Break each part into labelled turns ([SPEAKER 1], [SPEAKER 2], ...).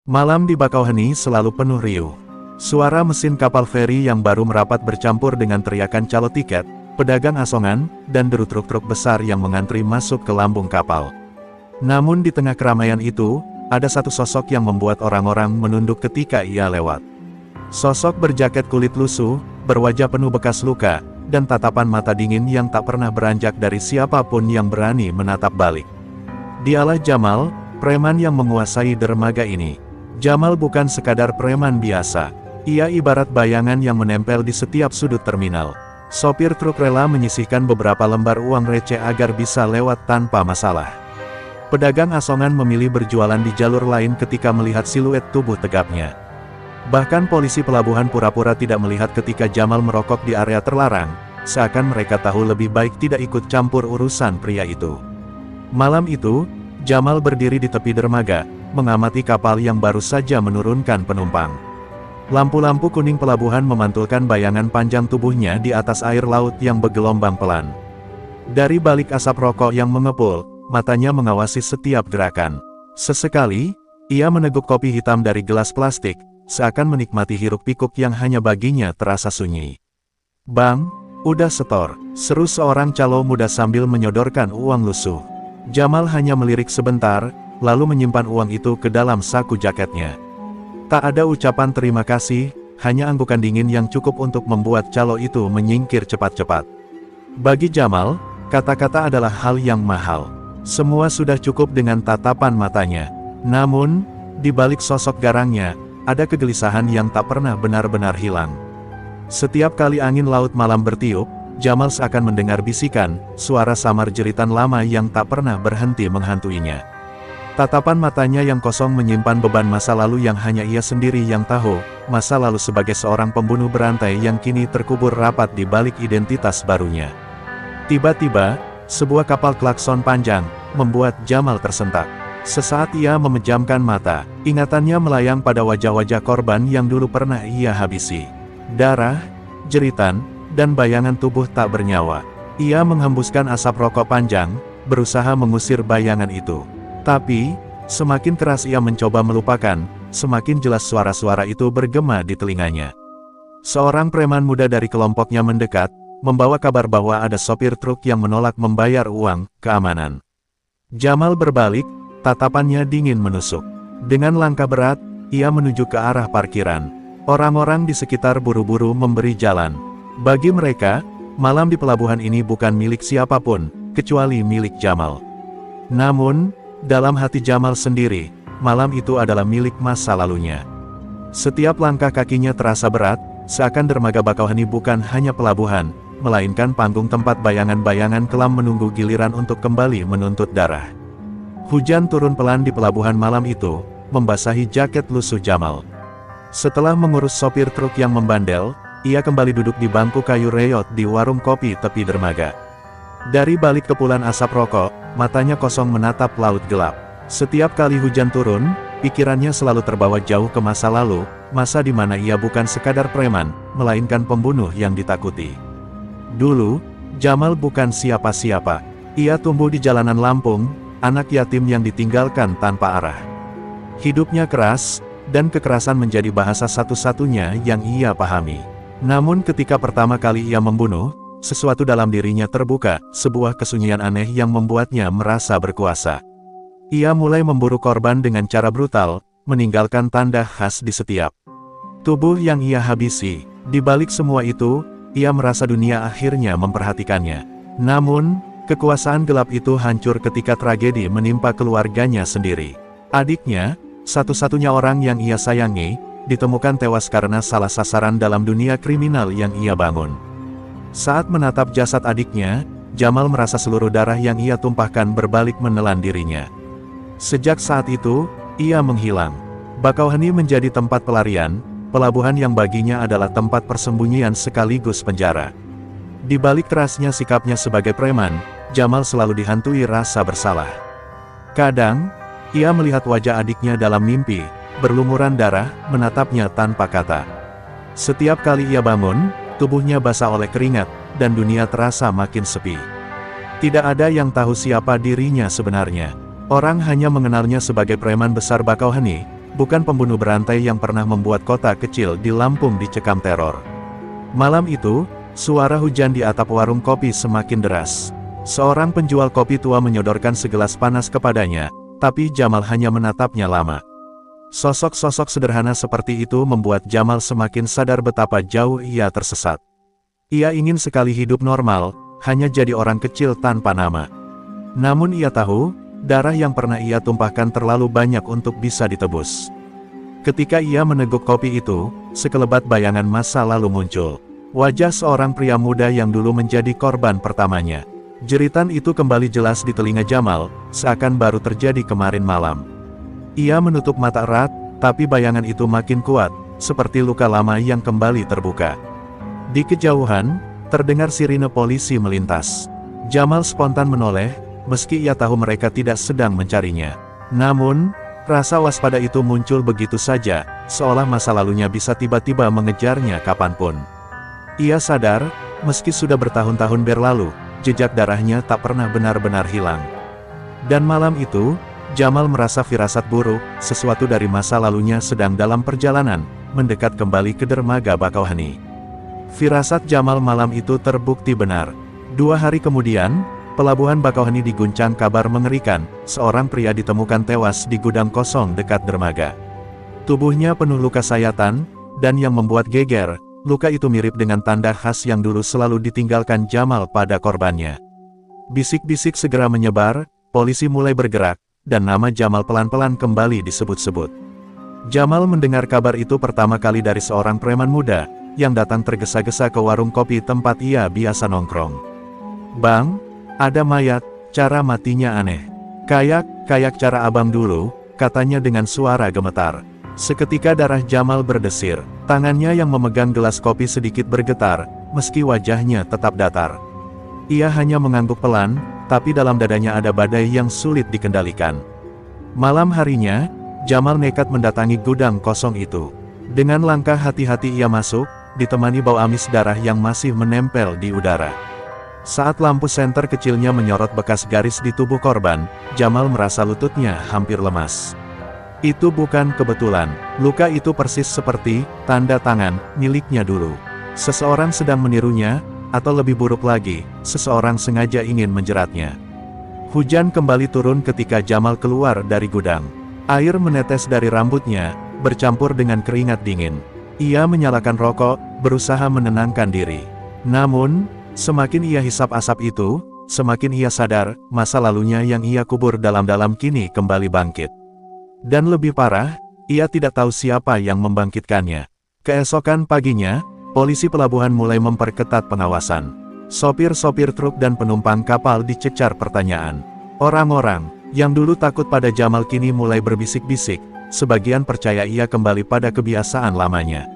[SPEAKER 1] Malam di Bakauheni selalu penuh riuh. Suara mesin kapal feri yang baru merapat bercampur dengan teriakan calo tiket, pedagang asongan, dan deru truk-truk besar yang mengantri masuk ke lambung kapal. Namun di tengah keramaian itu, ada satu sosok yang membuat orang-orang menunduk ketika ia lewat. Sosok berjaket kulit lusuh, berwajah penuh bekas luka, dan tatapan mata dingin yang tak pernah beranjak dari siapapun yang berani menatap balik. Dialah Jamal, preman yang menguasai dermaga ini. Jamal bukan sekadar preman biasa. Ia ibarat bayangan yang menempel di setiap sudut terminal. Sopir truk rela menyisihkan beberapa lembar uang receh agar bisa lewat tanpa masalah. Pedagang asongan memilih berjualan di jalur lain ketika melihat siluet tubuh tegapnya. Bahkan polisi pelabuhan pura-pura tidak melihat ketika Jamal merokok di area terlarang, seakan mereka tahu lebih baik tidak ikut campur urusan pria itu. Malam itu, Jamal berdiri di tepi dermaga, mengamati kapal yang baru saja menurunkan penumpang. Lampu-lampu kuning pelabuhan memantulkan bayangan panjang tubuhnya di atas air laut yang bergelombang pelan. Dari balik asap rokok yang mengepul, matanya mengawasi setiap gerakan. Sesekali, ia meneguk kopi hitam dari gelas plastik, seakan menikmati hiruk-pikuk yang hanya baginya terasa sunyi. "Bang, udah setor," seru seorang calo muda sambil menyodorkan uang lusuh. Jamal hanya melirik sebentar, lalu menyimpan uang itu ke dalam saku jaketnya. Tak ada ucapan terima kasih, hanya anggukan dingin yang cukup untuk membuat calo itu menyingkir cepat-cepat. Bagi Jamal, kata-kata adalah hal yang mahal. Semua sudah cukup dengan tatapan matanya. Namun, di balik sosok garangnya, ada kegelisahan yang tak pernah benar-benar hilang. Setiap kali angin laut malam bertiup, Jamal seakan mendengar bisikan, suara samar jeritan lama yang tak pernah berhenti menghantuinya. Tatapan matanya yang kosong menyimpan beban masa lalu yang hanya ia sendiri yang tahu, masa lalu sebagai seorang pembunuh berantai yang kini terkubur rapat di balik identitas barunya. Tiba-tiba, sebuah kapal klakson panjang, membuat Jamal tersentak. Sesaat ia memejamkan mata, ingatannya melayang pada wajah-wajah korban yang dulu pernah ia habisi. Darah, jeritan, dan bayangan tubuh tak bernyawa. Ia menghembuskan asap rokok panjang, berusaha mengusir bayangan itu. Tapi, semakin keras ia mencoba melupakan, semakin jelas suara-suara itu bergema di telinganya. Seorang preman muda dari kelompoknya mendekat, membawa kabar bahwa ada sopir truk yang menolak membayar uang keamanan. Jamal berbalik, tatapannya dingin menusuk. Dengan langkah berat, ia menuju ke arah parkiran. Orang-orang di sekitar buru-buru memberi jalan. Bagi mereka, malam di pelabuhan ini bukan milik siapapun, kecuali milik Jamal. Namun, dalam hati Jamal sendiri, malam itu adalah milik masa lalunya. Setiap langkah kakinya terasa berat, seakan dermaga Bakauheni bukan hanya pelabuhan, melainkan panggung tempat bayangan-bayangan kelam menunggu giliran untuk kembali menuntut darah. Hujan turun pelan di pelabuhan malam itu, membasahi jaket lusuh Jamal. Setelah mengurus sopir truk yang membandel, ia kembali duduk di bangku kayu reyot di warung kopi tepi dermaga. Dari balik kepulan asap rokok, matanya kosong menatap laut gelap. Setiap kali hujan turun, pikirannya selalu terbawa jauh ke masa lalu, masa di mana ia bukan sekadar preman, melainkan pembunuh yang ditakuti. Dulu, Jamal bukan siapa-siapa. Ia tumbuh di jalanan Lampung, anak yatim yang ditinggalkan tanpa arah. Hidupnya keras, dan kekerasan menjadi bahasa satu-satunya yang ia pahami. Namun ketika pertama kali ia membunuh, sesuatu dalam dirinya terbuka, sebuah kesunyian aneh yang membuatnya merasa berkuasa. Ia mulai memburu korban dengan cara brutal, meninggalkan tanda khas di setiap tubuh yang ia habisi. Di balik semua itu, ia merasa dunia akhirnya memperhatikannya. Namun, kekuasaan gelap itu hancur ketika tragedi menimpa keluarganya sendiri. Adiknya, satu-satunya orang yang ia sayangi, ditemukan tewas karena salah sasaran dalam dunia kriminal yang ia bangun. Saat menatap jasad adiknya, Jamal merasa seluruh darah yang ia tumpahkan berbalik menelan dirinya. Sejak saat itu, ia menghilang. Bakauheni menjadi tempat pelarian, pelabuhan yang baginya adalah tempat persembunyian sekaligus penjara. Di balik kerasnya sikapnya sebagai preman, Jamal selalu dihantui rasa bersalah. Kadang, ia melihat wajah adiknya dalam mimpi, berlumuran darah, menatapnya tanpa kata. Setiap kali ia bangun, tubuhnya basah oleh keringat, dan dunia terasa makin sepi. Tidak ada yang tahu siapa dirinya sebenarnya. Orang hanya mengenalnya sebagai preman besar Bakauheni, bukan pembunuh berantai yang pernah membuat kota kecil di Lampung dicekam teror. Malam itu, suara hujan di atap warung kopi semakin deras. Seorang penjual kopi tua menyodorkan segelas panas kepadanya, tapi Jamal hanya menatapnya lama. Sosok-sosok sederhana seperti itu membuat Jamal semakin sadar betapa jauh ia tersesat. Ia ingin sekali hidup normal, hanya jadi orang kecil tanpa nama. Namun ia tahu, darah yang pernah ia tumpahkan terlalu banyak untuk bisa ditebus. Ketika ia meneguk kopi itu, sekelebat bayangan masa lalu muncul. Wajah seorang pria muda yang dulu menjadi korban pertamanya. Jeritan itu kembali jelas di telinga Jamal, seakan baru terjadi kemarin malam. Ia menutup mata erat, tapi bayangan itu makin kuat, seperti luka lama yang kembali terbuka. Di kejauhan, terdengar sirine polisi melintas. Jamal spontan menoleh, meski ia tahu mereka tidak sedang mencarinya. Namun, rasa waspada itu muncul begitu saja, seolah masa lalunya bisa tiba-tiba mengejarnya kapanpun. Ia sadar, meski sudah bertahun-tahun berlalu, jejak darahnya tak pernah benar-benar hilang. Dan malam itu, Jamal merasa firasat buruk, sesuatu dari masa lalunya sedang dalam perjalanan, mendekat kembali ke dermaga Bakauheni. Firasat Jamal malam itu terbukti benar. 2 hari kemudian, pelabuhan Bakauheni diguncang kabar mengerikan, seorang pria ditemukan tewas di gudang kosong dekat dermaga. Tubuhnya penuh luka sayatan, dan yang membuat geger, luka itu mirip dengan tanda khas yang dulu selalu ditinggalkan Jamal pada korbannya. Bisik-bisik segera menyebar, polisi mulai bergerak, dan nama Jamal pelan-pelan kembali disebut-sebut. Jamal mendengar kabar itu pertama kali dari seorang preman muda, yang datang tergesa-gesa ke warung kopi tempat ia biasa nongkrong. "Bang, ada mayat, cara matinya aneh. Kayak cara abang dulu," katanya dengan suara gemetar. Seketika darah Jamal berdesir, tangannya yang memegang gelas kopi sedikit bergetar, meski wajahnya tetap datar. Ia hanya mengangguk pelan, tapi dalam dadanya ada badai yang sulit dikendalikan. Malam harinya, Jamal nekat mendatangi gudang kosong itu. Dengan langkah hati-hati ia masuk, ditemani bau amis darah yang masih menempel di udara. Saat lampu senter kecilnya menyorot bekas garis di tubuh korban, Jamal merasa lututnya hampir lemas. Itu bukan kebetulan, luka itu persis seperti tanda tangan miliknya dulu. Seseorang sedang menirunya, atau lebih buruk lagi, seseorang sengaja ingin menjeratnya. Hujan kembali turun ketika Jamal keluar dari gudang. Air menetes dari rambutnya, bercampur dengan keringat dingin. Ia menyalakan rokok, berusaha menenangkan diri. Namun, semakin ia hisap asap itu, semakin ia sadar, masa lalunya yang ia kubur dalam-dalam kini kembali bangkit. Dan lebih parah, ia tidak tahu siapa yang membangkitkannya. Keesokan paginya, polisi pelabuhan mulai memperketat pengawasan. Sopir-sopir truk dan penumpang kapal dicecar pertanyaan. Orang-orang yang dulu takut pada Jamal kini mulai berbisik-bisik, sebagian percaya ia kembali pada kebiasaan lamanya.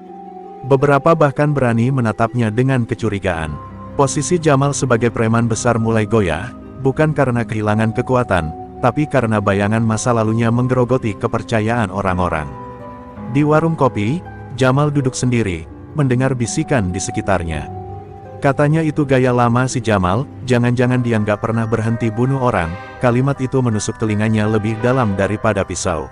[SPEAKER 1] Beberapa bahkan berani menatapnya dengan kecurigaan. Posisi Jamal sebagai preman besar mulai goyah, bukan karena kehilangan kekuatan, tapi karena bayangan masa lalunya menggerogoti kepercayaan orang-orang. Di warung kopi, Jamal duduk sendiri, mendengar bisikan di sekitarnya. Katanya itu gaya lama si Jamal, jangan-jangan dia nggak pernah berhenti bunuh orang. Kalimat itu menusuk telinganya lebih dalam daripada pisau.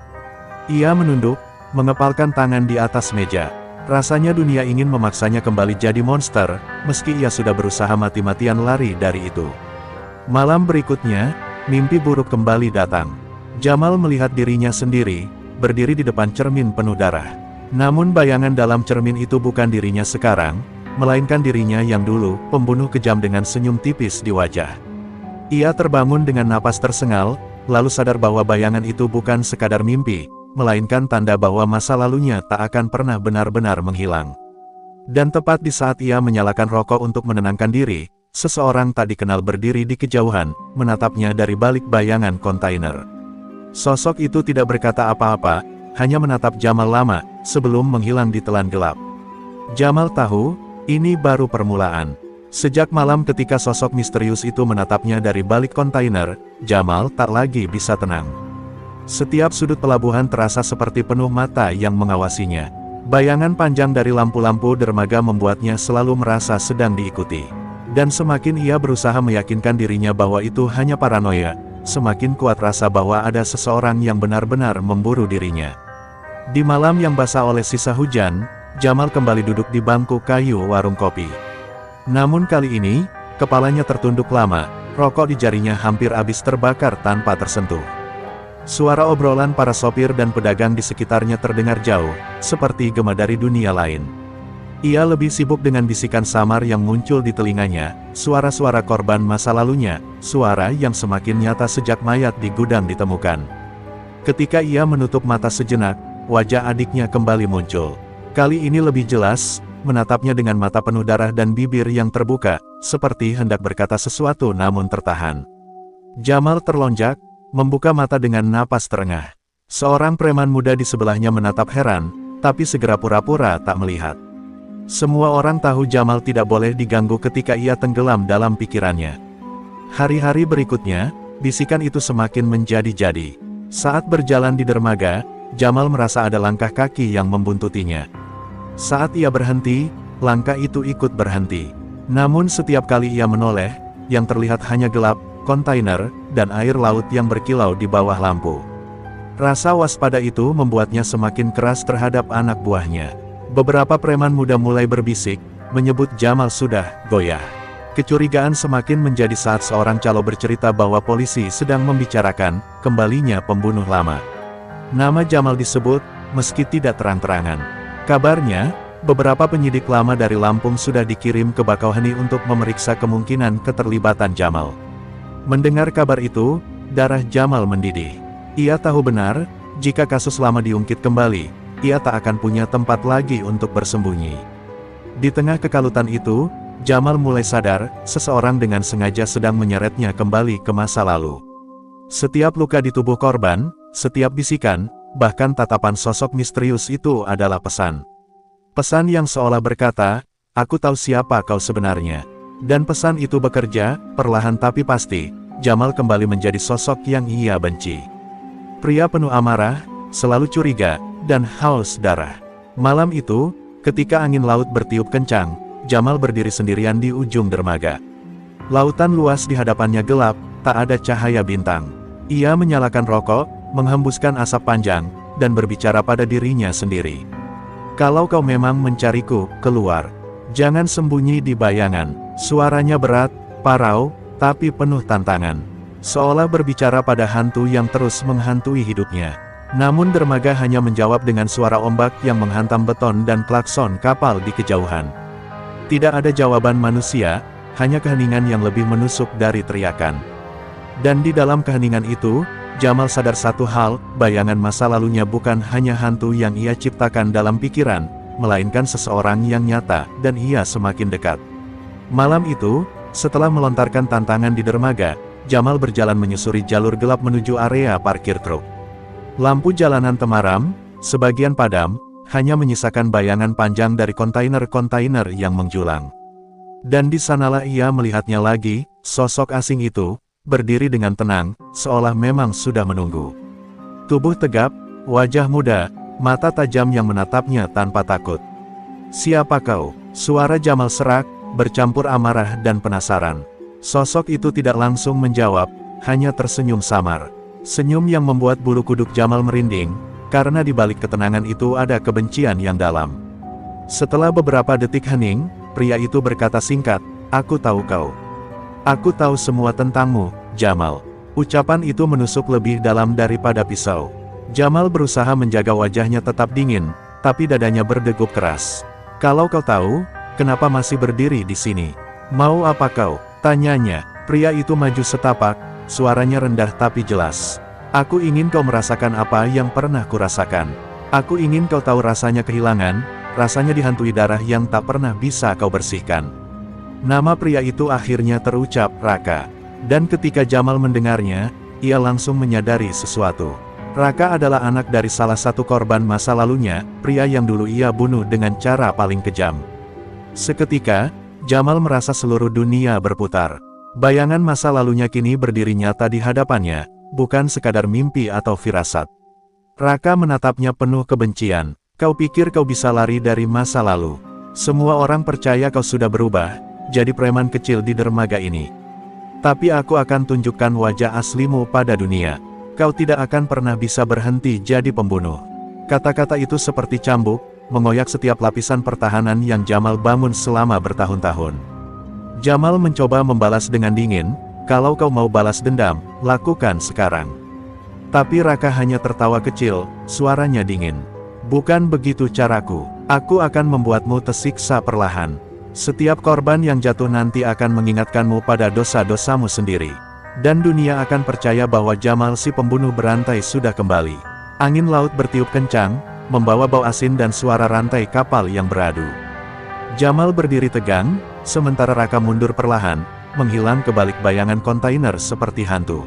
[SPEAKER 1] Ia menunduk, mengepalkan tangan di atas meja. Rasanya dunia ingin memaksanya kembali jadi monster, meski ia sudah berusaha mati-matian lari dari itu. Malam berikutnya, mimpi buruk kembali datang. Jamal melihat dirinya sendiri, berdiri di depan cermin penuh darah. Namun bayangan dalam cermin itu bukan dirinya sekarang, melainkan dirinya yang dulu, pembunuh kejam dengan senyum tipis di wajah. Ia terbangun dengan napas tersengal, lalu sadar bahwa bayangan itu bukan sekadar mimpi, melainkan tanda bahwa masa lalunya tak akan pernah benar-benar menghilang. Dan tepat di saat ia menyalakan rokok untuk menenangkan diri, seseorang tak dikenal berdiri di kejauhan, menatapnya dari balik bayangan kontainer. Sosok itu tidak berkata apa-apa, hanya menatap Jamal lama, sebelum menghilang di telan gelap. Jamal tahu, ini baru permulaan. Sejak malam ketika sosok misterius itu menatapnya dari balik kontainer, Jamal tak lagi bisa tenang. Setiap sudut pelabuhan terasa seperti penuh mata yang mengawasinya. Bayangan panjang dari lampu-lampu dermaga membuatnya selalu merasa sedang diikuti. Dan semakin ia berusaha meyakinkan dirinya bahwa itu hanya paranoia, semakin kuat rasa bahwa ada seseorang yang benar-benar memburu dirinya. Di malam yang basah oleh sisa hujan, Jamal kembali duduk di bangku kayu warung kopi. Namun kali ini, kepalanya tertunduk lama, rokok di jarinya hampir habis terbakar tanpa tersentuh. Suara obrolan para sopir dan pedagang di sekitarnya terdengar jauh, seperti gema dari dunia lain. Ia lebih sibuk dengan bisikan samar yang muncul di telinganya, suara-suara korban masa lalunya, suara yang semakin nyata sejak mayat di gudang ditemukan. Ketika ia menutup mata sejenak, wajah adiknya kembali muncul. Kali ini lebih jelas, menatapnya dengan mata penuh darah dan bibir yang terbuka, seperti hendak berkata sesuatu namun tertahan. Jamal terlonjak, membuka mata dengan napas terengah. Seorang preman muda di sebelahnya menatap heran, tapi segera pura-pura tak melihat. Semua orang tahu Jamal tidak boleh diganggu ketika ia tenggelam dalam pikirannya. Hari-hari berikutnya, bisikan itu semakin menjadi-jadi. Saat berjalan di dermaga, Jamal merasa ada langkah kaki yang membuntutinya. Saat ia berhenti, langkah itu ikut berhenti. Namun setiap kali ia menoleh, yang terlihat hanya gelap, kontainer, dan air laut yang berkilau di bawah lampu. Rasa waspada itu membuatnya semakin keras terhadap anak buahnya. Beberapa preman muda mulai berbisik, menyebut Jamal sudah goyah. Kecurigaan semakin menjadi saat seorang calo bercerita bahwa polisi sedang membicarakan kembalinya pembunuh lama. Nama Jamal disebut, meski tidak terang-terangan. Kabarnya, beberapa penyidik lama dari Lampung sudah dikirim ke Bakauheni untuk memeriksa kemungkinan keterlibatan Jamal. Mendengar kabar itu, darah Jamal mendidih. Ia tahu benar, jika kasus lama diungkit kembali, ia tak akan punya tempat lagi untuk bersembunyi. Di tengah kekalutan itu, Jamal mulai sadar, seseorang dengan sengaja sedang menyeretnya kembali ke masa lalu. Setiap luka di tubuh korban, setiap bisikan, bahkan tatapan sosok misterius itu adalah pesan. Pesan yang seolah berkata, aku tahu siapa kau sebenarnya. Dan pesan itu bekerja, perlahan tapi pasti, Jamal kembali menjadi sosok yang ia benci. Pria penuh amarah, selalu curiga, dan haus darah. Malam itu, ketika angin laut bertiup kencang, Jamal berdiri sendirian di ujung dermaga. Lautan luas di hadapannya gelap, tak ada cahaya bintang. Ia menyalakan rokok, menghembuskan asap panjang, dan berbicara pada dirinya sendiri. Kalau kau memang mencariku, keluar. Jangan sembunyi di bayangan. Suaranya berat, parau, tapi penuh tantangan. Seolah berbicara pada hantu yang terus menghantui hidupnya. Namun dermaga hanya menjawab dengan suara ombak yang menghantam beton dan klakson kapal di kejauhan. Tidak ada jawaban manusia, hanya keheningan yang lebih menusuk dari teriakan. Dan di dalam keheningan itu, Jamal sadar satu hal, bayangan masa lalunya bukan hanya hantu yang ia ciptakan dalam pikiran, melainkan seseorang yang nyata, dan ia semakin dekat. Malam itu, setelah melontarkan tantangan di dermaga, Jamal berjalan menyusuri jalur gelap menuju area parkir truk. Lampu jalanan temaram, sebagian padam, hanya menyisakan bayangan panjang dari kontainer-kontainer yang menjulang. Dan di sanalah ia melihatnya lagi, sosok asing itu, berdiri dengan tenang, seolah memang sudah menunggu. Tubuh tegap, wajah muda, mata tajam yang menatapnya tanpa takut. Siapa kau? Suara Jamal serak, bercampur amarah dan penasaran. Sosok itu tidak langsung menjawab, hanya tersenyum samar. Senyum yang membuat bulu kuduk Jamal merinding, karena di balik ketenangan itu ada kebencian yang dalam. Setelah beberapa detik hening, pria itu berkata singkat, aku tahu kau. Aku tahu semua tentangmu, Jamal. Ucapan itu menusuk lebih dalam daripada pisau. Jamal berusaha menjaga wajahnya tetap dingin, tapi dadanya berdegup keras. Kalau kau tahu, kenapa masih berdiri di sini? Mau apa kau? Tanyanya. Pria itu maju setapak, suaranya rendah tapi jelas. Aku ingin kau merasakan apa yang pernah kurasakan. Aku ingin kau tahu rasanya kehilangan, rasanya dihantui darah yang tak pernah bisa kau bersihkan. Nama pria itu akhirnya terucap, Raka. Dan ketika Jamal mendengarnya, ia langsung menyadari sesuatu. Raka adalah anak dari salah satu korban masa lalunya, pria yang dulu ia bunuh dengan cara paling kejam. Seketika, Jamal merasa seluruh dunia berputar. Bayangan masa lalunya kini berdiri nyata di hadapannya, bukan sekadar mimpi atau firasat. Raka menatapnya penuh kebencian. Kau pikir kau bisa lari dari masa lalu? Semua orang percaya kau sudah berubah, jadi preman kecil di dermaga ini. Tapi aku akan tunjukkan wajah aslimu pada dunia. Kau tidak akan pernah bisa berhenti jadi pembunuh. Kata-kata itu seperti cambuk, mengoyak setiap lapisan pertahanan yang Jamal bangun selama bertahun-tahun. Jamal mencoba membalas dengan dingin, "Kalau kau mau balas dendam, lakukan sekarang." Tapi Raka hanya tertawa kecil, suaranya dingin. "Bukan begitu caraku. Aku akan membuatmu tersiksa perlahan. Setiap korban yang jatuh nanti akan mengingatkanmu pada dosa-dosamu sendiri. Dan dunia akan percaya bahwa Jamal si pembunuh berantai sudah kembali." Angin laut bertiup kencang, membawa bau asin dan suara rantai kapal yang beradu. Jamal berdiri tegang, sementara Raka mundur perlahan, menghilang ke balik bayangan kontainer seperti hantu.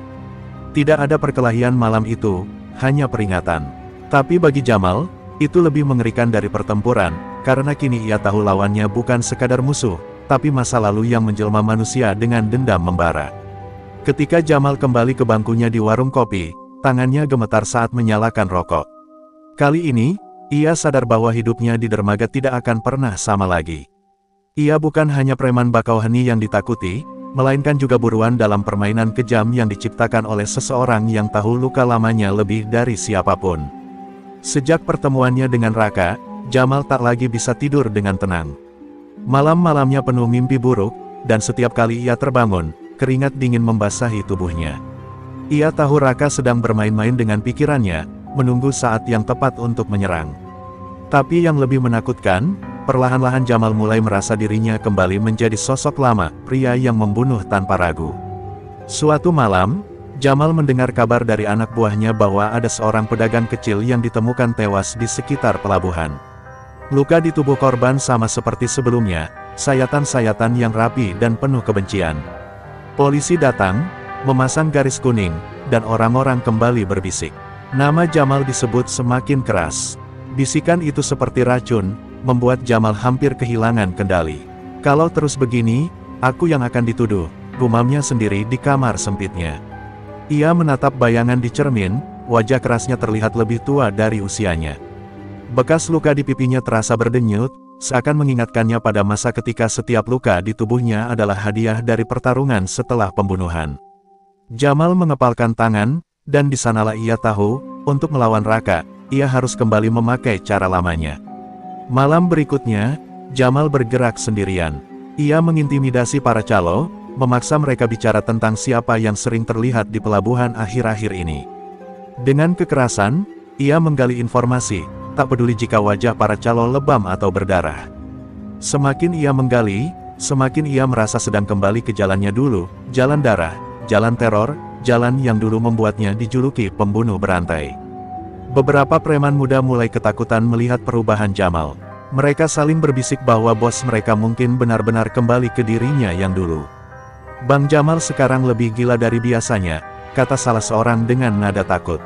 [SPEAKER 1] Tidak ada perkelahian malam itu, hanya peringatan. Tapi bagi Jamal, itu lebih mengerikan dari pertempuran, karena kini ia tahu lawannya bukan sekadar musuh, tapi masa lalu yang menjelma manusia dengan dendam membara. Ketika Jamal kembali ke bangkunya di warung kopi, tangannya gemetar saat menyalakan rokok. Kali ini, ia sadar bahwa hidupnya di dermaga tidak akan pernah sama lagi. Ia bukan hanya preman Bakauheni yang ditakuti, melainkan juga buruan dalam permainan kejam yang diciptakan oleh seseorang yang tahu luka lamanya lebih dari siapapun. Sejak pertemuannya dengan Raka, Jamal tak lagi bisa tidur dengan tenang. Malam-malamnya penuh mimpi buruk, dan setiap kali ia terbangun, keringat dingin membasahi tubuhnya. Ia tahu Raka sedang bermain-main dengan pikirannya, menunggu saat yang tepat untuk menyerang. Tapi yang lebih menakutkan, perlahan-lahan Jamal mulai merasa dirinya kembali menjadi sosok lama, pria yang membunuh tanpa ragu. Suatu malam, Jamal mendengar kabar dari anak buahnya bahwa ada seorang pedagang kecil yang ditemukan tewas di sekitar pelabuhan. Luka di tubuh korban sama seperti sebelumnya, sayatan-sayatan yang rapi dan penuh kebencian. Polisi datang, memasang garis kuning, dan orang-orang kembali berbisik. Nama Jamal disebut semakin keras. Bisikan itu seperti racun, membuat Jamal hampir kehilangan kendali. "Kalau terus begini, aku yang akan dituduh," gumamnya sendiri di kamar sempitnya. Ia menatap bayangan di cermin, wajah kerasnya terlihat lebih tua dari usianya. Bekas luka di pipinya terasa berdenyut, seakan mengingatkannya pada masa ketika setiap luka di tubuhnya adalah hadiah dari pertarungan setelah pembunuhan. Jamal mengepalkan tangan, dan di sanalah ia tahu, untuk melawan Raka, ia harus kembali memakai cara lamanya. Malam berikutnya, Jamal bergerak sendirian. Ia mengintimidasi para calo, memaksa mereka bicara tentang siapa yang sering terlihat di pelabuhan akhir-akhir ini. Dengan kekerasan, ia menggali informasi, tak peduli jika wajah para calo lebam atau berdarah. Semakin ia menggali, semakin ia merasa sedang kembali ke jalannya dulu, jalan darah, jalan teror, jalan yang dulu membuatnya dijuluki pembunuh berantai. Beberapa preman muda mulai ketakutan melihat perubahan Jamal. Mereka saling berbisik bahwa bos mereka mungkin benar-benar kembali ke dirinya yang dulu. "Bang Jamal sekarang lebih gila dari biasanya," kata salah seorang dengan nada takut.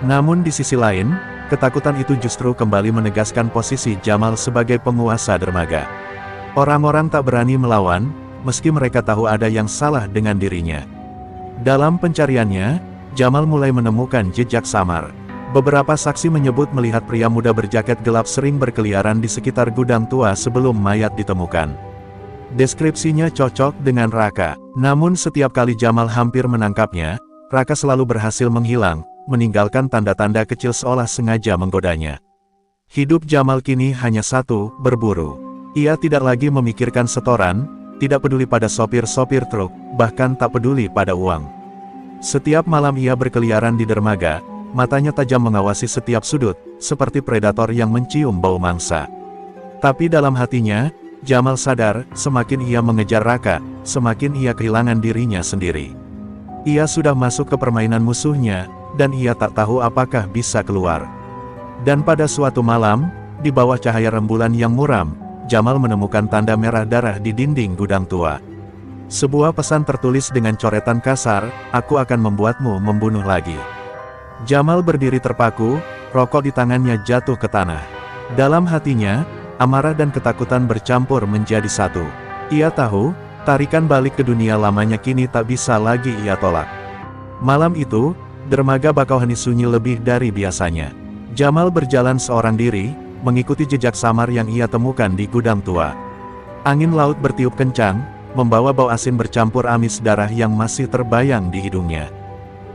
[SPEAKER 1] Namun di sisi lain, ketakutan itu justru kembali menegaskan posisi Jamal sebagai penguasa dermaga. Orang-orang tak berani melawan, meski mereka tahu ada yang salah dengan dirinya. Dalam pencariannya, Jamal mulai menemukan jejak samar. Beberapa saksi menyebut melihat pria muda berjaket gelap sering berkeliaran di sekitar gudang tua sebelum mayat ditemukan. Deskripsinya cocok dengan Raka, namun setiap kali Jamal hampir menangkapnya, Raka selalu berhasil menghilang, meninggalkan tanda-tanda kecil seolah sengaja menggodanya. Hidup Jamal kini hanya satu, berburu. Ia tidak lagi memikirkan setoran, tidak peduli pada sopir-sopir truk, bahkan tak peduli pada uang. Setiap malam ia berkeliaran di dermaga, matanya tajam mengawasi setiap sudut, seperti predator yang mencium bau mangsa. Tapi dalam hatinya, Jamal sadar, semakin ia mengejar Raka, semakin ia kehilangan dirinya sendiri. Ia sudah masuk ke permainan musuhnya, dan ia tak tahu apakah bisa keluar. Dan pada suatu malam, di bawah cahaya rembulan yang muram, Jamal menemukan tanda merah darah di dinding gudang tua. Sebuah pesan tertulis dengan coretan kasar, "Aku akan membuatmu membunuh lagi." Jamal berdiri terpaku, rokok di tangannya jatuh ke tanah. Dalam hatinya, amarah dan ketakutan bercampur menjadi satu. Ia tahu, tarikan balik ke dunia lamanya kini tak bisa lagi ia tolak. Malam itu, dermaga Bakauheni sunyi lebih dari biasanya. Jamal berjalan seorang diri, mengikuti jejak samar yang ia temukan di gudang tua. Angin laut bertiup kencang, membawa bau asin bercampur amis darah yang masih terbayang di hidungnya.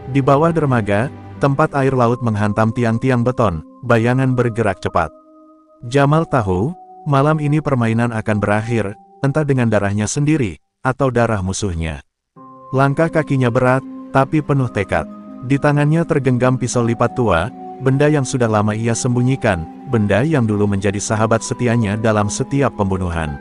[SPEAKER 1] Di bawah dermaga, Tempat air laut menghantam tiang-tiang beton, bayangan bergerak cepat. Jamal tahu, malam ini permainan akan berakhir, entah dengan darahnya sendiri, atau darah musuhnya. Langkah kakinya berat, tapi penuh tekad. Di tangannya tergenggam pisau lipat tua, benda yang sudah lama ia sembunyikan, benda yang dulu menjadi sahabat setianya dalam setiap pembunuhan.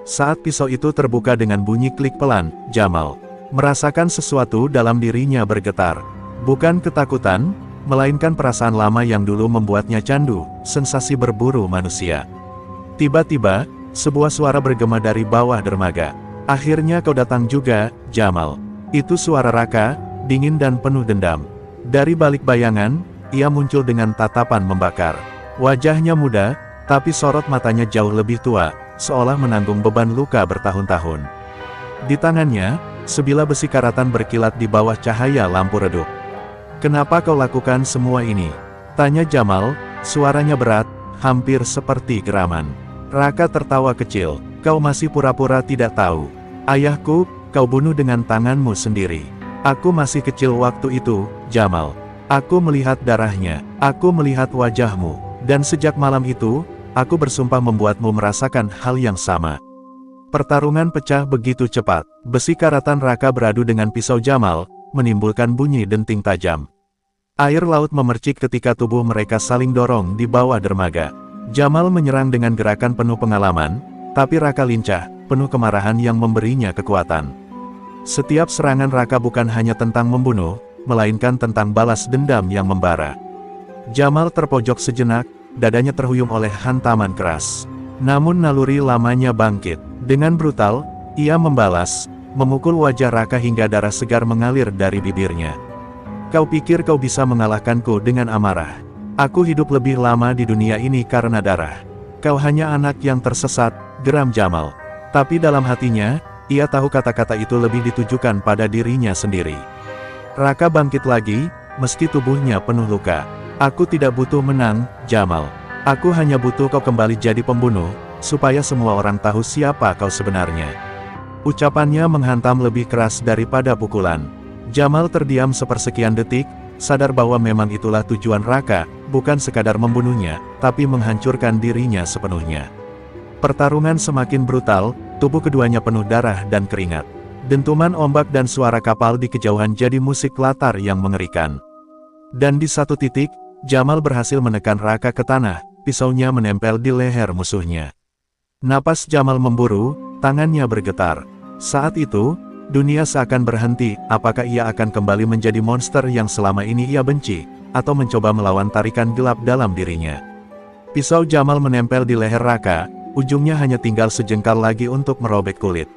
[SPEAKER 1] Saat pisau itu terbuka dengan bunyi klik pelan, Jamal merasakan sesuatu dalam dirinya bergetar. Bukan ketakutan, melainkan perasaan lama yang dulu membuatnya candu, sensasi berburu manusia. Tiba-tiba, sebuah suara bergema dari bawah dermaga. Akhirnya kau datang juga, Jamal. Itu suara Raka, dingin dan penuh dendam. Dari balik bayangan, ia muncul dengan tatapan membakar. Wajahnya muda, tapi sorot matanya jauh lebih tua, seolah menanggung beban luka bertahun-tahun. Di tangannya, sebilah besi karatan berkilat di bawah cahaya lampu redup. "Kenapa kau lakukan semua ini?" tanya Jamal, suaranya berat, hampir seperti geraman. Raka tertawa kecil, "Kau masih pura-pura tidak tahu. Ayahku, kau bunuh dengan tanganmu sendiri. Aku masih kecil waktu itu, Jamal. Aku melihat darahnya, aku melihat wajahmu, dan sejak malam itu, aku bersumpah membuatmu merasakan hal yang sama." Pertarungan pecah begitu cepat. Besi karatan Raka beradu dengan pisau Jamal, menimbulkan bunyi denting tajam. Air laut memercik ketika tubuh mereka saling dorong di bawah dermaga. Jamal menyerang dengan gerakan penuh pengalaman, tapi Raka lincah, penuh kemarahan yang memberinya kekuatan. Setiap serangan Raka bukan hanya tentang membunuh, melainkan tentang balas dendam yang membara. Jamal terpojok sejenak, dadanya terhuyung oleh hantaman keras. Namun naluri lamanya bangkit. Dengan brutal, ia membalas, memukul wajah Raka hingga darah segar mengalir dari bibirnya. "Kau pikir kau bisa mengalahkanku dengan amarah? Aku hidup lebih lama di dunia ini karena darah. Kau hanya anak yang tersesat," geram Jamal. Tapi dalam hatinya, ia tahu kata-kata itu lebih ditujukan pada dirinya sendiri. Raka bangkit lagi, meski tubuhnya penuh luka. "Aku tidak butuh menang, Jamal. Aku hanya butuh kau kembali jadi pembunuh, supaya semua orang tahu siapa kau sebenarnya." Ucapannya menghantam lebih keras daripada pukulan. Jamal terdiam sepersekian detik, sadar bahwa memang itulah tujuan Raka, bukan sekadar membunuhnya, tapi menghancurkan dirinya sepenuhnya. Pertarungan semakin brutal, tubuh keduanya penuh darah dan keringat. Dentuman ombak dan suara kapal di kejauhan jadi musik latar yang mengerikan. Dan di satu titik, Jamal berhasil menekan Raka ke tanah, pisaunya menempel di leher musuhnya. Napas Jamal memburu, tangannya bergetar. Saat itu, dunia seakan berhenti. Apakah ia akan kembali menjadi monster yang selama ini ia benci, atau mencoba melawan tarikan gelap dalam dirinya? Pisau Jamal menempel di leher Raka, ujungnya hanya tinggal sejengkal lagi untuk merobek kulit.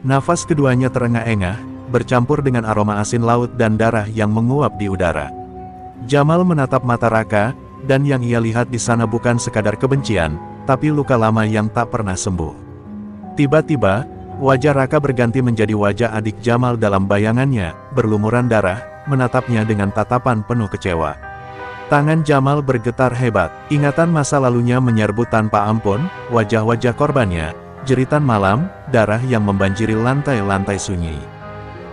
[SPEAKER 1] Nafas keduanya terengah-engah, bercampur dengan aroma asin laut dan darah yang menguap di udara. Jamal menatap mata Raka, dan yang ia lihat di sana bukan sekadar kebencian, tapi luka lama yang tak pernah sembuh. Tiba-tiba, wajah Raka berganti menjadi wajah adik Jamal dalam bayangannya, berlumuran darah, menatapnya dengan tatapan penuh kecewa. Tangan Jamal bergetar hebat, ingatan masa lalunya menyerbu tanpa ampun, wajah-wajah korbannya, jeritan malam, darah yang membanjiri lantai-lantai sunyi.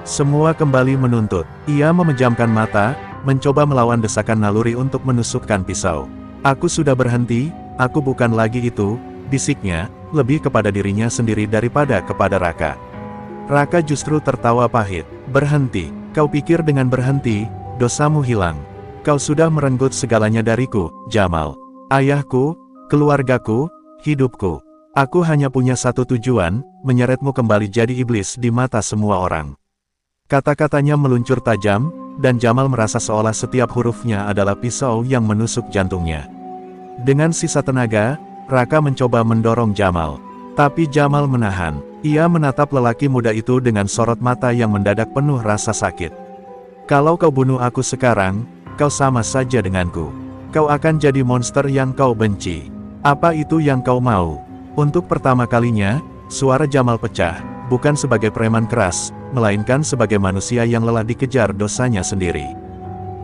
[SPEAKER 1] Semua kembali menuntut. Ia memejamkan mata, mencoba melawan desakan naluri untuk menusukkan pisau. "Aku sudah berhenti, aku bukan lagi itu," bisiknya, lebih kepada dirinya sendiri daripada kepada Raka. Raka justru tertawa pahit. "Berhenti? Kau pikir dengan berhenti, dosamu hilang? Kau sudah merenggut segalanya dariku, Jamal. Ayahku, keluargaku, hidupku. Aku hanya punya satu tujuan, menyeretmu kembali jadi iblis di mata semua orang." Kata-katanya meluncur tajam, dan Jamal merasa seolah setiap hurufnya adalah pisau yang menusuk jantungnya. Dengan sisa tenaga, Raka mencoba mendorong Jamal. Tapi Jamal menahan. Ia menatap lelaki muda itu dengan sorot mata yang mendadak penuh rasa sakit. "Kalau kau bunuh aku sekarang, kau sama saja denganku. Kau akan jadi monster yang kau benci. Apa itu yang kau mau?" Untuk pertama kalinya, suara Jamal pecah, bukan sebagai preman keras, melainkan sebagai manusia yang lelah dikejar dosanya sendiri.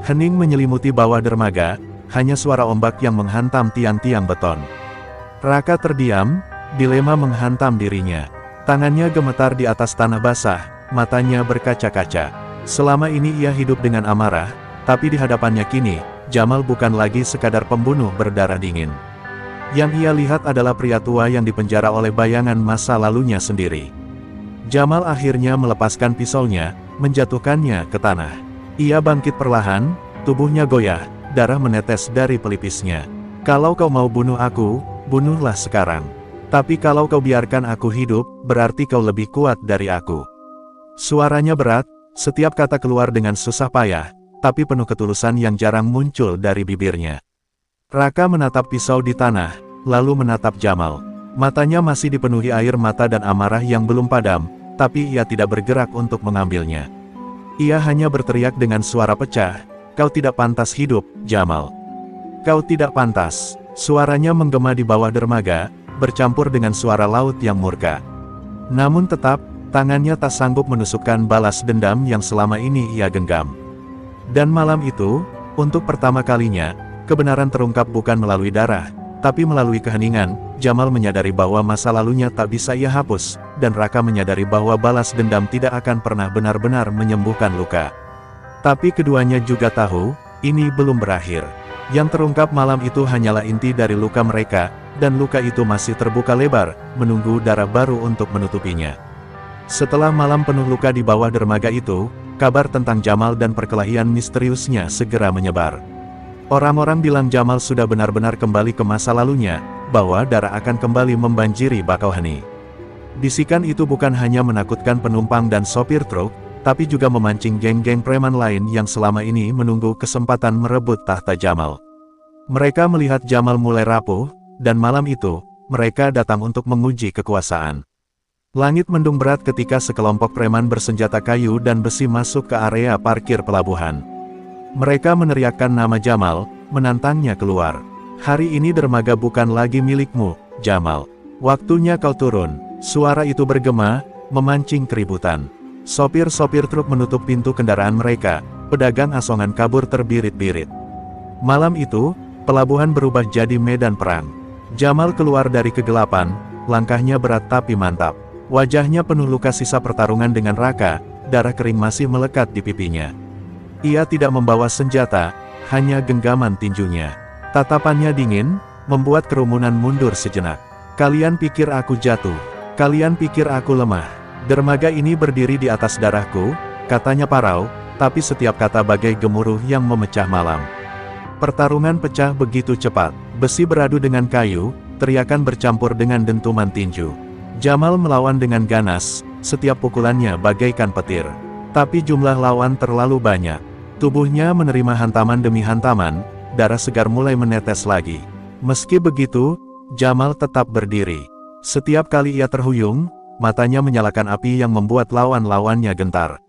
[SPEAKER 1] Hening menyelimuti bawah dermaga, hanya suara ombak yang menghantam tiang-tiang beton. Raka terdiam, dilema menghantam dirinya. Tangannya gemetar di atas tanah basah, matanya berkaca-kaca. Selama ini ia hidup dengan amarah, Tapi di hadapannya kini, Jamal bukan lagi sekadar pembunuh berdarah dingin. Yang ia lihat adalah pria tua yang dipenjara oleh bayangan masa lalunya sendiri. Jamal akhirnya melepaskan pisaunya, menjatuhkannya ke tanah. Ia bangkit perlahan, tubuhnya goyah, darah menetes dari pelipisnya. Kalau kau mau bunuh aku, bunuhlah sekarang. Tapi kalau kau biarkan aku hidup, berarti kau lebih kuat dari aku. Suaranya berat, setiap kata keluar dengan susah payah, tapi penuh ketulusan yang jarang muncul dari bibirnya. Raka menatap pisau di tanah, lalu menatap Jamal. Matanya masih dipenuhi air mata dan amarah yang belum padam, tapi ia tidak bergerak untuk mengambilnya. Ia hanya berteriak dengan suara pecah, "Kau tidak pantas hidup, Jamal. Kau tidak pantas." Suaranya menggema di bawah dermaga, bercampur dengan suara laut yang murka. Namun tetap, tangannya tak sanggup menusukkan balas dendam yang selama ini ia genggam. Dan malam itu, untuk pertama kalinya, kebenaran terungkap bukan melalui darah, tapi melalui keheningan. Jamal menyadari bahwa masa lalunya tak bisa ia hapus, dan Raka menyadari bahwa balas dendam tidak akan pernah benar-benar menyembuhkan luka. Tapi keduanya juga tahu, ini belum berakhir. Yang terungkap malam itu hanyalah inti dari luka mereka, dan luka itu masih terbuka lebar, menunggu darah baru untuk menutupinya. Setelah malam penuh luka di bawah dermaga itu, kabar tentang Jamal dan perkelahian misteriusnya segera menyebar. Orang-orang bilang Jamal sudah benar-benar kembali ke masa lalunya, bahwa darah akan kembali membanjiri Bakauheni. Bisikan itu bukan hanya menakutkan penumpang dan sopir truk, tapi juga memancing geng-geng preman lain yang selama ini menunggu kesempatan merebut tahta Jamal. Mereka melihat Jamal mulai rapuh, dan malam itu, mereka datang untuk menguji kekuasaan. Langit mendung berat ketika sekelompok preman bersenjata kayu dan besi masuk ke area parkir pelabuhan. Mereka meneriakkan nama Jamal, menantangnya keluar. "Hari ini dermaga bukan lagi milikmu, Jamal. Waktunya kau turun." Suara itu bergema, memancing keributan. Sopir-sopir truk menutup pintu kendaraan mereka, pedagang asongan kabur terbirit-birit. Malam itu, pelabuhan berubah jadi medan perang. Jamal keluar dari kegelapan, langkahnya berat tapi mantap. Wajahnya penuh luka sisa pertarungan dengan Raka, darah kering masih melekat di pipinya. Ia tidak membawa senjata, hanya genggaman tinjunya. Tatapannya dingin, membuat kerumunan mundur sejenak. "Kalian pikir aku jatuh? Kalian pikir aku lemah? Dermaga ini berdiri di atas darahku," katanya parau, tapi setiap kata bagai gemuruh yang memecah malam. Pertarungan pecah begitu cepat, besi beradu dengan kayu, teriakan bercampur dengan dentuman tinju. Jamal melawan dengan ganas, setiap pukulannya bagaikan petir. Tapi jumlah lawan terlalu banyak. Tubuhnya menerima hantaman demi hantaman, darah segar mulai menetes lagi. Meski begitu, Jamal tetap berdiri. Setiap kali ia terhuyung, matanya menyalakan api yang membuat lawan-lawannya gentar.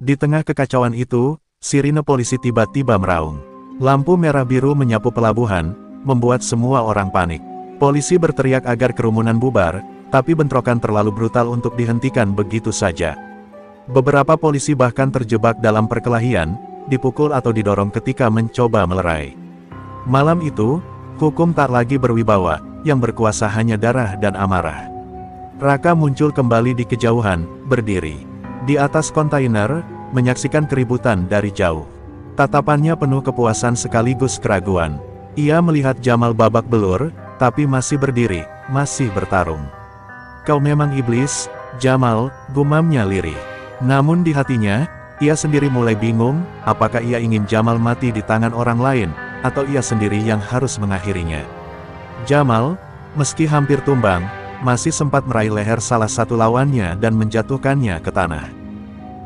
[SPEAKER 1] Di tengah kekacauan itu, sirine polisi tiba-tiba meraung. Lampu merah biru menyapu pelabuhan, membuat semua orang panik. Polisi berteriak agar kerumunan bubar, tapi bentrokan terlalu brutal untuk dihentikan begitu saja. Beberapa polisi bahkan terjebak dalam perkelahian, dipukul atau didorong ketika mencoba melerai. Malam itu, hukum tak lagi berwibawa, yang berkuasa hanya darah dan amarah. Raka muncul kembali di kejauhan, berdiri di atas kontainer, menyaksikan keributan dari jauh. Tatapannya penuh kepuasan sekaligus keraguan. Ia melihat Jamal babak belur, tapi masih berdiri, masih bertarung. "Kau memang iblis, Jamal," gumamnya lirih. Namun di hatinya, ia sendiri mulai bingung, apakah ia ingin Jamal mati di tangan orang lain, atau ia sendiri yang harus mengakhirinya. Jamal, meski hampir tumbang, masih sempat meraih leher salah satu lawannya dan menjatuhkannya ke tanah.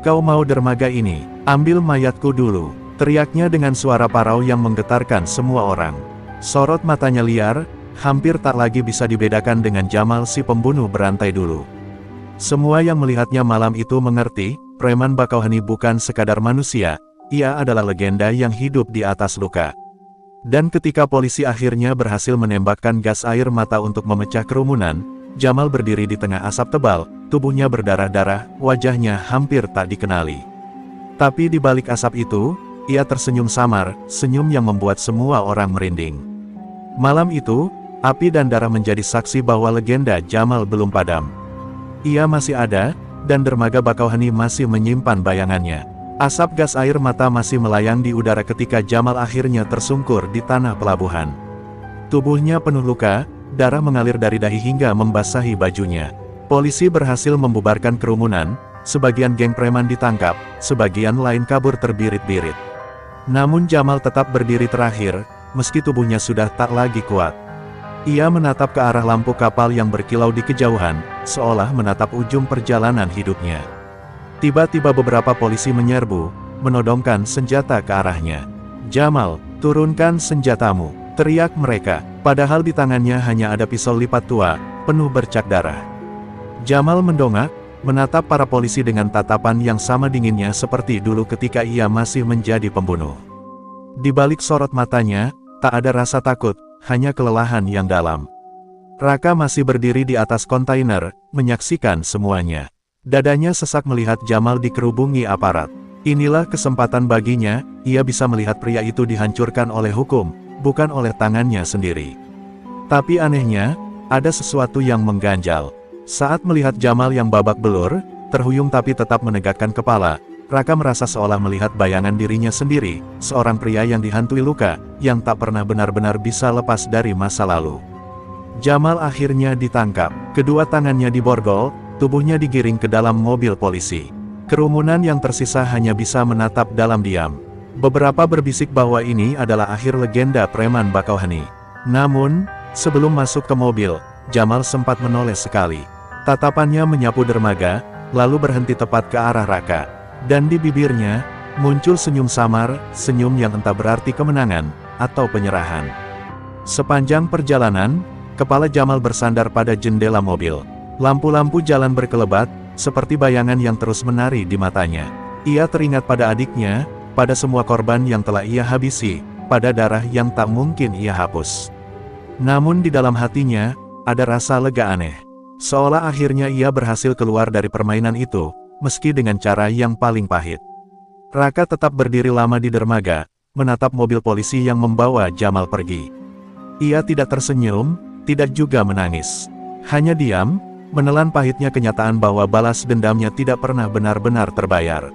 [SPEAKER 1] "Kau mau dermaga ini? Ambil mayatku dulu," teriaknya dengan suara parau yang menggetarkan semua orang. Sorot matanya liar, hampir tak lagi bisa dibedakan dengan Jamal si pembunuh berantai dulu. Semua yang melihatnya malam itu mengerti, preman Bakauheni bukan sekadar manusia, ia adalah legenda yang hidup di atas luka. Dan ketika polisi akhirnya berhasil menembakkan gas air mata untuk memecah kerumunan, Jamal berdiri di tengah asap tebal, tubuhnya berdarah-darah, wajahnya hampir tak dikenali. Tapi di balik asap itu, ia tersenyum samar, senyum yang membuat semua orang merinding. Malam itu, api dan darah menjadi saksi bahwa legenda Jamal belum padam. Ia masih ada, dan dermaga Bakauheni masih menyimpan bayangannya. Asap gas air mata masih melayang di udara ketika Jamal akhirnya tersungkur di tanah pelabuhan. Tubuhnya penuh luka, darah mengalir dari dahi hingga membasahi bajunya. Polisi berhasil membubarkan kerumunan, sebagian geng preman ditangkap, sebagian lain kabur terbirit-birit. Namun Jamal tetap berdiri terakhir, meski tubuhnya sudah tak lagi kuat. Ia menatap ke arah lampu kapal yang berkilau di kejauhan, seolah menatap ujung perjalanan hidupnya. Tiba-tiba beberapa polisi menyerbu, menodongkan senjata ke arahnya. "Jamal, turunkan senjatamu!" teriak mereka, padahal di tangannya hanya ada pisau lipat tua, penuh bercak darah. Jamal mendongak, menatap para polisi dengan tatapan yang sama dinginnya seperti dulu ketika ia masih menjadi pembunuh. Di balik sorot matanya, tak ada rasa takut, hanya kelelahan yang dalam. Raka masih berdiri di atas kontainer, menyaksikan semuanya. Dadanya sesak melihat Jamal dikerubungi aparat. Inilah kesempatan baginya, ia bisa melihat pria itu dihancurkan oleh hukum, bukan oleh tangannya sendiri. Tapi anehnya, ada sesuatu yang mengganjal. Saat melihat Jamal yang babak belur, terhuyung tapi tetap menegakkan kepala, Raka merasa seolah melihat bayangan dirinya sendiri, seorang pria yang dihantui luka, yang tak pernah benar-benar bisa lepas dari masa lalu. Jamal akhirnya ditangkap, kedua tangannya diborgol, tubuhnya digiring ke dalam mobil polisi. Kerumunan yang tersisa hanya bisa menatap dalam diam. Beberapa berbisik bahwa ini adalah akhir legenda preman Bakauheni. Namun, sebelum masuk ke mobil, Jamal sempat menoleh sekali. Tatapannya menyapu dermaga, lalu berhenti tepat ke arah Raka. Dan di bibirnya, muncul senyum samar, senyum yang entah berarti kemenangan, atau penyerahan. Sepanjang perjalanan, kepala Jamal bersandar pada jendela mobil. Lampu-lampu jalan berkelebat, seperti bayangan yang terus menari di matanya. Ia teringat pada adiknya, pada semua korban yang telah ia habisi, pada darah yang tak mungkin ia hapus. Namun di dalam hatinya, ada rasa lega aneh. Seolah akhirnya ia berhasil keluar dari permainan itu, meski dengan cara yang paling pahit. Raka tetap berdiri lama di dermaga, menatap mobil polisi yang membawa Jamal pergi. Ia tidak tersenyum, tidak juga menangis. Hanya diam, menelan pahitnya kenyataan bahwa balas dendamnya tidak pernah benar-benar terbayar.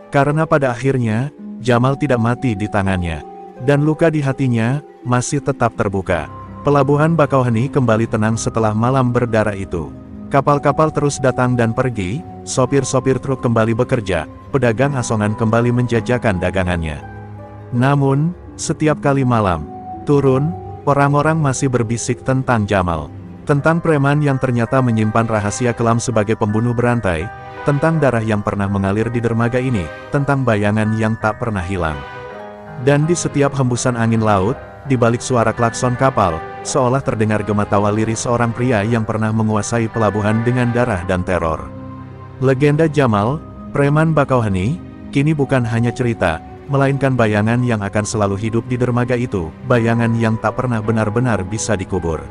[SPEAKER 1] Karena pada akhirnya, Jamal tidak mati di tangannya, dan luka di hatinya masih tetap terbuka. Pelabuhan Bakauheni kembali tenang setelah malam berdarah itu. Kapal-kapal terus datang dan pergi, sopir-sopir truk kembali bekerja, pedagang asongan kembali menjajakan dagangannya. Namun, setiap kali malam turun, orang-orang masih berbisik tentang Jamal. Tentang preman yang ternyata menyimpan rahasia kelam sebagai pembunuh berantai, tentang darah yang pernah mengalir di dermaga ini, tentang bayangan yang tak pernah hilang. Dan di setiap hembusan angin laut, di balik suara klakson kapal, seolah terdengar gema tawa liris seorang pria yang pernah menguasai pelabuhan dengan darah dan teror. Legenda Jamal, preman Bakauheni, kini bukan hanya cerita, melainkan bayangan yang akan selalu hidup di dermaga itu, bayangan yang tak pernah benar-benar bisa dikubur.